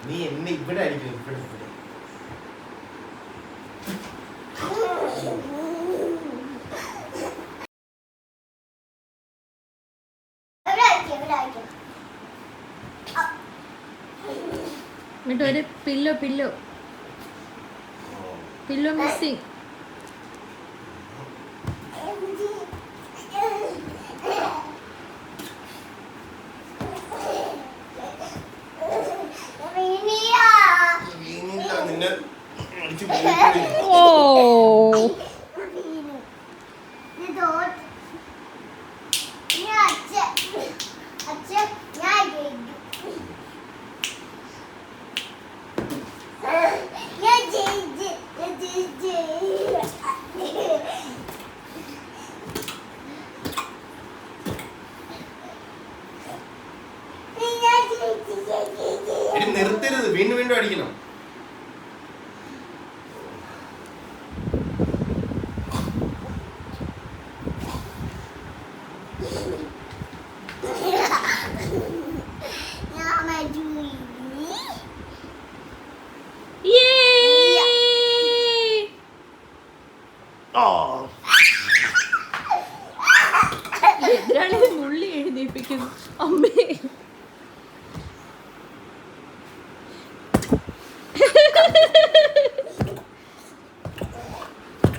നീ എന്നെ ഇവിടെ അടിക്കുന്നു. ഇവിടെ ഇവിടെ ഒരു പില്ലോ പില്ലോ പില്ലോ മിസ്സിങ്. നിർത്തരുത്, വീണ്ടും വീണ്ടും അടിക്കണം. എതിരാളി മുള്ളി എഴുന്നേൽപ്പിക്കുന്നു. അമ്മേ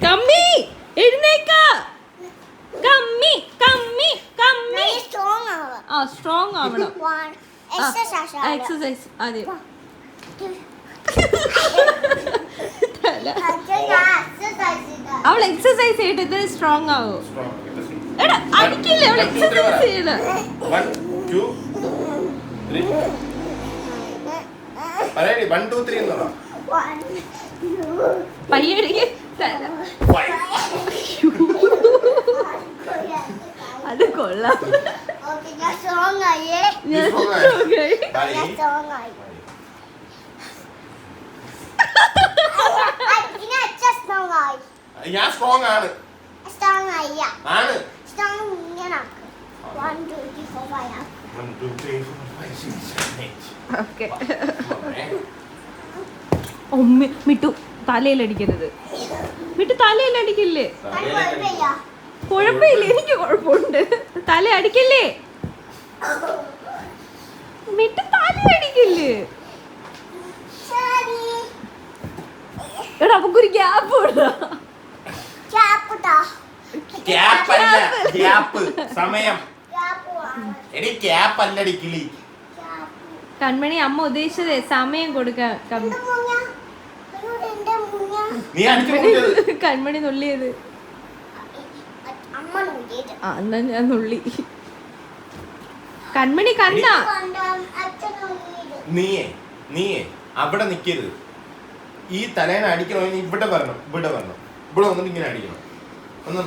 കമ്മി എഴുന്നേക്ക. കമ്മി കമ്മി കമ്മി. ആ സ്ട്രോങ് ആവണം. എക്സസൈസ്. അതെ അവൾ എക്സസൈസ് ചെയ്തിട്ട് സ്ട്രോങ് ആവും. എടാ അടിക്കില്ലേ, അവൾ എക്സസൈസ് ചെയ്യല. 1 2 3 പറയടി. 1 2 3 എന്ന് പറ. പയ്യടിക്ക്. അത് കൊള്ളാം. ഞാൻ സ്ട്രോങ് ആയി. ഞാൻ സ്ട്രോങ് ആണ്. ആണ്. 1 2 3 4 5. 1 2 3 4 5 6 7 8. ഓക്കേ. ഒമ്മ മിട്ടു തലയിലടിക്കരുത്. മിട്ടു തലയിലടിക്കില്ലേ? കുഴപ്പമില്ല, എനിക്ക് കുഴപ്പമുണ്ട്. തല അടിക്കല്ലേ മിട്ടു, തലയടിക്കില്ലേ? എടാ നമുക്കൊരു ഗ്യാപ്പ് സമയം. കൺമണി അമ്മ ഉദ്ദേശിച്ചതേ സമയം കൊടുക്കാൻ. കൺമണി നുള്ളിയത്. എന്നാ ഞാൻ നുള്ളി. കൺമണി കണ്ട. നീയേ അവിടെ നിക്കരുത്. ഈ തലേനെ അടിക്കണമെങ്കിൽ ഇവിടെ വരണം. ഇവിടെ വന്നിട്ട് ഇങ്ങനെ അടിക്കണം. ഒന്ന്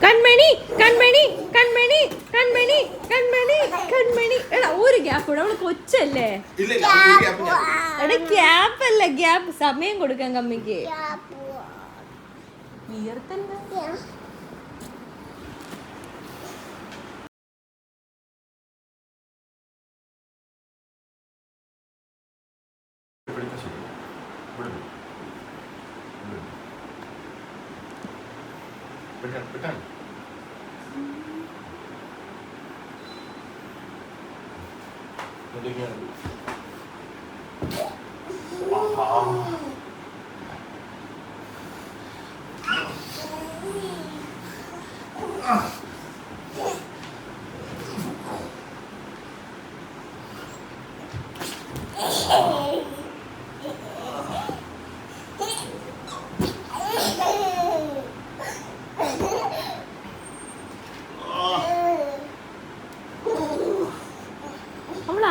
കൺമണി കൺമണി കൺമണി കൺമണി കൺമണി കൺമണി. എടാ ഒരു ഗ്യാപ്പ് കൂടെ, അവള് കൊച്ചല്ലേ. എടാ ഗ്യാപ്പ് അല്ല, ഗ്യാപ്പ്. സമയം കൊടുക്കാൻ കമ്മിക്ക്.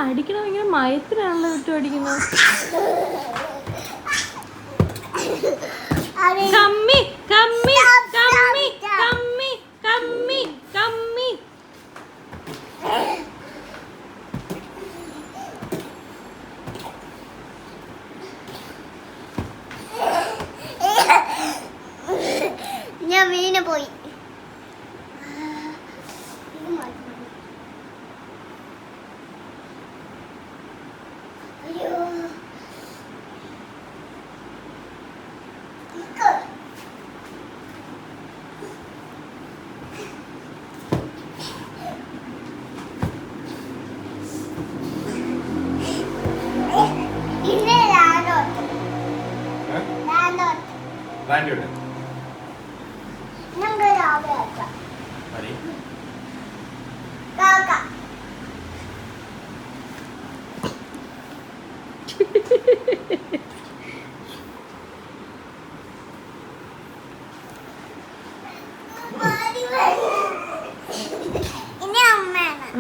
അടിക്കണം. ഇങ്ങനെ മയത്തിനാണല്ലോ വിട്ടു അടിക്കുന്നത്. കമ്മി കമ്മി കമ്മി കമ്മി കമ്മി കമ്മി. ഞാൻ വീണ് പോയി. റാൻഡി ഉണ്ട് മതി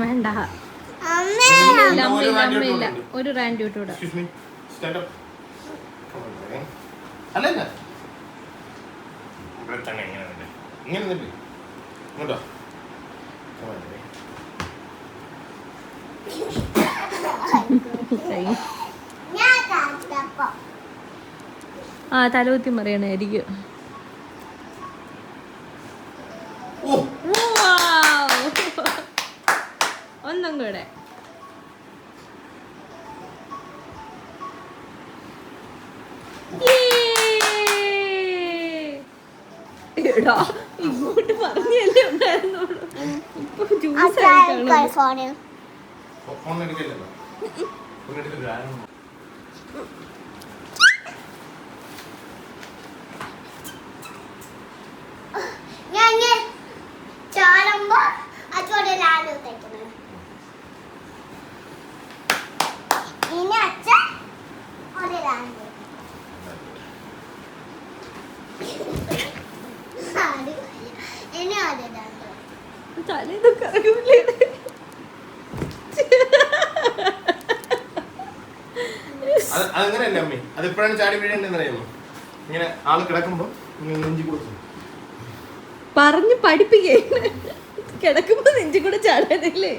വേണ്ട അമ്മയില്ല ഒരു റാൻഡി വിട്ടൂടാ. അല്ലല്ല ഇങ്ങനെ നില്ലേ ഇങ്ങോട്ടോ ആ തലകുത്തി മറിയണായിരിക്കും. ഒന്നും കൂടെ. എടാ ഇങ്ങോട്ട് പറഞ്ഞല്ലേ ഉണ്ടായിരുന്നുള്ളൂ. ഇപ്പൊ ജ്യൂസ് ആയിട്ടാണ്. തലേന്നൊക്കെ അറിയൂലേ. അതങ്ങനെയല്ല അമ്മേ, അതെപ്പോഴാണ് ചാടി വീഴേണ്ടതെന്ന് അറിയാമോ? ഇങ്ങനെ ആള് കിടക്കുമ്പോ നെഞ്ചി കൊടുക്കും. പറഞ്ഞു പഠിപ്പിക്കേ. കിടക്കുമ്പോ നെഞ്ചി കൂടെ ചാടാനല്ലേ.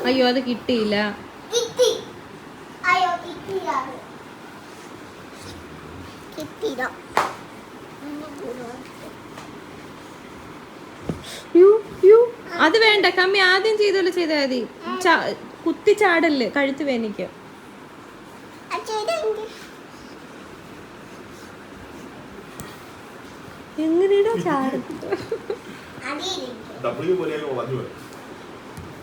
അയ്യോ അത് കിട്ടിയില്ല. അത് വേണ്ട കമ്മി, ആദ്യം ചെയ്തല്ലോ ചെയ്താൽ മതി. കുത്തി ചാടല്ലേ, കഴുത്ത് വേനിക്ക്. എങ്ങനെയാ ചാടുന്നത്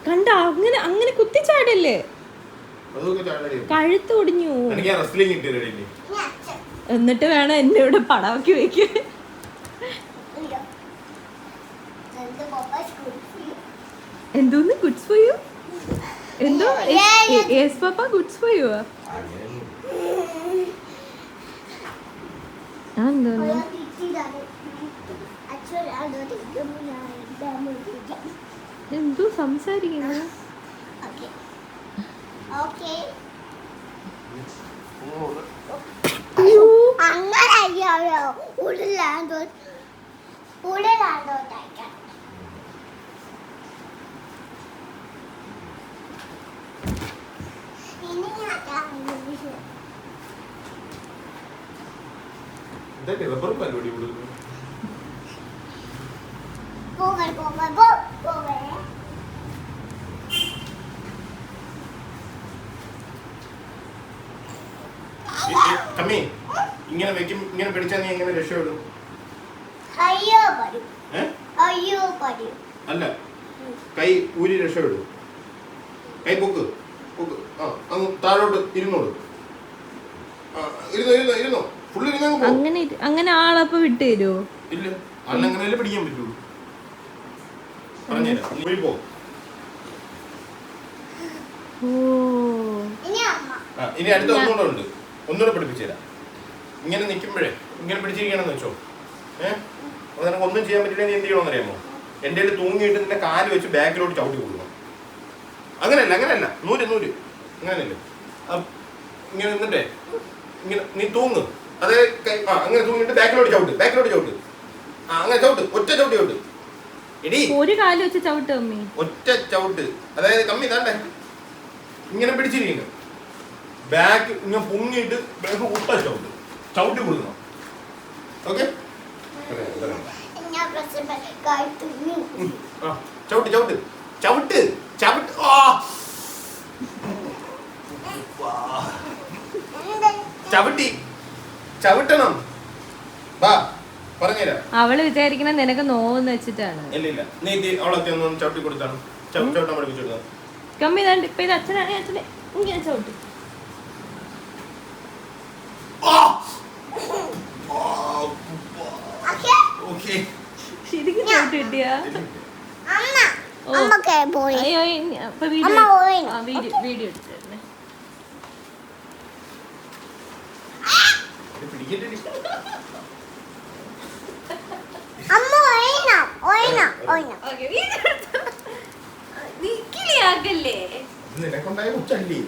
കണ്ട? അങ്ങനെ അങ്ങനെ കുത്തി ചാടല്ലേ, കഴുത്ത് ഒടിഞ്ഞു. എന്നിട്ട് വേണം എന്നെ ഇവിടെ പടവാക്കി വെക്കാൻ. എന്തോന്ന് ഗുഡ്സ് ഫോർ യു? എന്തോ യെസ് പാപ്പ ഗുഡ്സ് ഫോർ യു? എന്തോന്ന് എന്തോ സംസാരിക്കുന്നു. കമ്മി ഇങ്ങനെ വെക്കും, ഇങ്ങനെ പിടിച്ചാൽ നീ എങ്ങനെ രക്ഷപ്പെടും? അല്ല, കൈ ഊരി രക്ഷപ്പെടും. കൈ പൊക്ക് പൊക്ക്. അങ്ങ് താഴോട്ട് ഇരുന്നോളൂ. ഇരുന്നോ ഫുള്ള് ഇരുന്നോ. അങ്ങനെ ആളപ്പൊ വിട്ടു തരുമോ? ഇല്ല, അന്നങ്ങനെയല്ലേ പിടിക്കാൻ പറ്റുള്ളൂ. പറഞ്ഞുതരാം, ഊരി പോ. ഇനി അടുത്ത ഒന്നുകൂടെ ഉണ്ട്, ഒന്നുകൂടെ പഠിപ്പിച്ചു തരാം. ഇങ്ങനെ നിൽക്കുമ്പോഴേ ഇങ്ങനെ പിടിച്ചിരിക്കണമെന്ന് വെച്ചോ. അപ്പൊ നിനക്ക് ഒന്നും ചെയ്യാൻ പറ്റില്ല. നീ എന്ത് ചെയ്യണമെന്ന് അറിയാമോ? എൻ്റെ കയ്യിൽ തൂങ്ങിയിട്ട് നിന്റെ കാല് വെച്ച് ബാക്കിലോട്ട് ചവിട്ടി കൊടുക്കണം. അങ്ങനെയല്ല അങ്ങനെയല്ല, നൂര് നൂര് അങ്ങനെയല്ലേ. ഇങ്ങനെ നിന്നിട്ടേ ഇങ്ങനെ നീ തൂങ്ങ്. അതേ അങ്ങനെ തൂങ്ങിട്ട് ബാക്കിലോട്ട് ചവിട്ട്, ബാക്കിലോട്ട് ചവിട്ട്. അങ്ങനെ ചവിട്ട്, ഒറ്റ ചവിട്ടി ചവിട്ട്. എടി ഒരു കാല് വെച്ച് ചവിട്ട് അമ്മി, ഒറ്റ ചവിട്ട്. അതായത് കമ്മി താണ്ടേ ഇങ്ങനെ പിടിച്ചിരിക്കുന്നു, ബാക്ക് ഇങ്ങനെ പൊങ്ങിയിട്ട് ബാക്ക് ഒട്ട ചവിട്ട് ചവിട്ടി കൊടുക്കണം. ഓക്കെ, ചവിട്ട് ചവിട്ട് ചവിട്ട് ചവിട്ട്. ചവിട്ടി ചവിട്ടണം. വാ പറഞ്ഞുതരാം. അവള് വിചാരിക്കണ നിനക്ക് നോവെന്ന് വെച്ചിട്ടാണ്. ഇല്ല നീ അവളൊക്കെ ഒന്ന് ചവിട്ടി കൊടുത്താണ്. ചവിട്ടാൻ പഠിപ്പിച്ചു കൊടുത്താണ്. കമ്മി ഇതാണ്ട് ഇപ്പൊ ഇത് അച്ഛനാണ് അച്ഛനെ ഇങ്ങനെ ചവിട്ടി. ശരിക്കും ചവിട്ടി കിട്ടിയാ? അയ്യോ ഇപ്പൊ വീഡിയോ എടുത്തിരുന്നേ. നീക്കിളിയാക്കല്ലേ നിനക്കുണ്ടായ കൊച്ചല്ലേ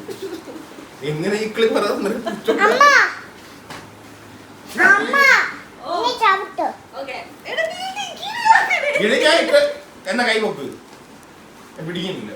എങ്ങനെ ഈ ക്ലിപ്പ് എന്നാ കൈ പൊക്ക് പിടിക്കുന്നില്ല.